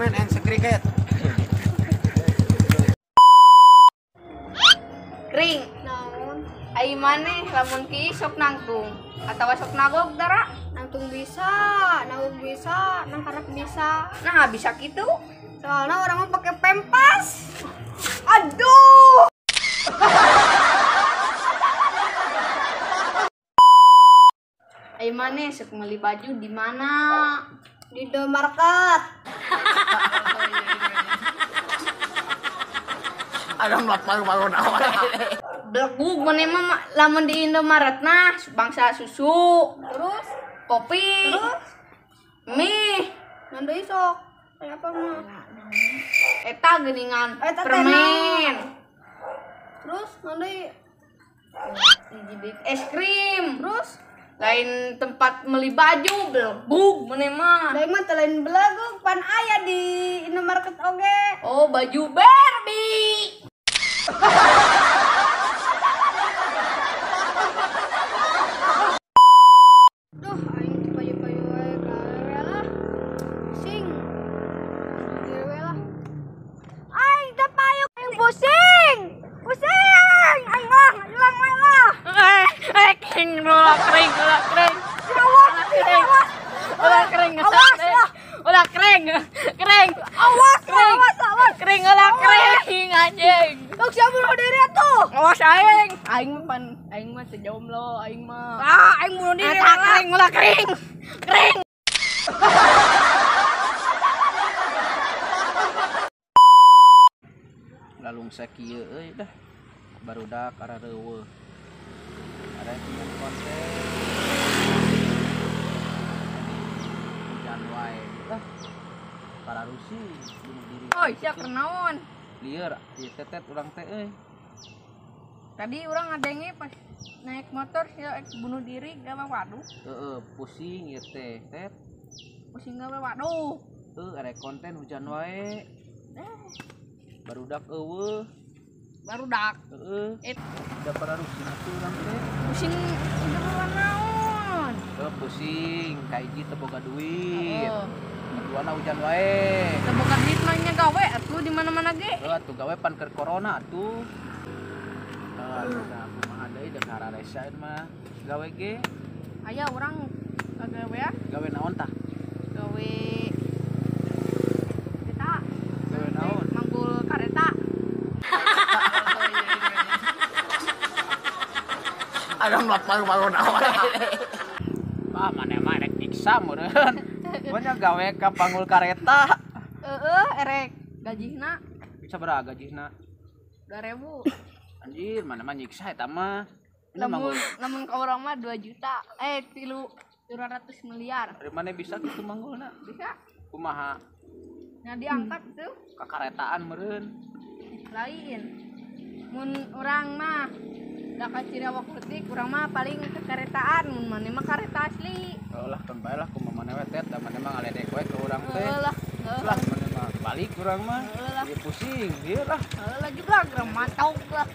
meureun and segriget. Kring, Naon? ai maneh lamun ki sok nangtung atawa sok nagog dara? Nangtung bisa, nanggung bisa, nangkarep bisa. Nah, bisa gitu. Soalnya orang mah pakai pempas. Aduh. Ai maneh sok meuli baju di mana? Di The Market. Ada paru-paru naon. Belegug maneh mah lamun di Indomaret nah bangsa susu, Terus, kopi, mie, nanti sok. Kayak apa mah? eta geuningan Eta teh permen. Terus nanti Es krim. terus Lain tempat meuli baju belegug maneh mah. dari mah lain belagu pan aya di Indomaret oge. Oh, baju Barbie. Duh, aing payu-payu wae gawe lah. Sing. Gawe lah. Aing teh payu aing pusing. Pusing. Aing lah, hilang wae lah. Kering ulah kering. Awas, Ulah kering. awas lah. Ulah kering. Awas, awas. Kering ulah kering anjing. Sok siapa bunuh diri atuh? Awas aing. Aing mah teu jomblo, aing mah. Ah, aing bunuh diri. Eta kering ulah kering. Kering. Lalung sakieu euy dah. Barudak ara reuweuh. Ada yang punya konten. Hujan wae lah. Para rusi bunuh diri. Oh, sia kenaon? Lieur ieu tetet urang teh euy. Tadi orang ngadenge pas naik motor sia bunuh diri gawe waduh. Heeh, pusing ieu teh. Tet. Pusing gawe waduh. Are konten hujan wae. Barudak eueuh. Barudak. Heeh. Da para rusi atuh urang teh. Pusing udah naon? Pusing, kaiji teu boga duit. Heeh. Keduana hujan wae. Teu boga duit mah nya gawe atuh di mana-mana ge. Atuh gawe pan keur corona atuh. Kumaha deui deuk hararesaeun mah. Gawe ge, Aya urang gawe ya, gawe naon tah? gawe kereta. Gawe naon? Manggul kareta. Ada paru-paru naon. Ah, maneh mah rek nyiksa meureun. Pokoknya gawe ka panggul kareta. Erek gajihna Sabaraha gajihna? 2.000. Anjir, mana mah nyiksa eta mah. Ini manggul Lamun ka urang mah 2 juta. 300 miliar. dari mana bisa kitu manggulna? Bisa. Kumaha? Nya diangkat tuh Kakaretaan meureun. lain. Mun urang mah da ka Cirawak Peutik urang mah paling ke karetaan, mun maneh mah kareta asli. Lah kan bae lah kumaha maneh we tet, da maneh mah ngaledek we ke urang teh. Lah, Lah maneh mah balik urang mah. Heulah. Ieu pusing, ieu lah. lah juga gerem mantau lah.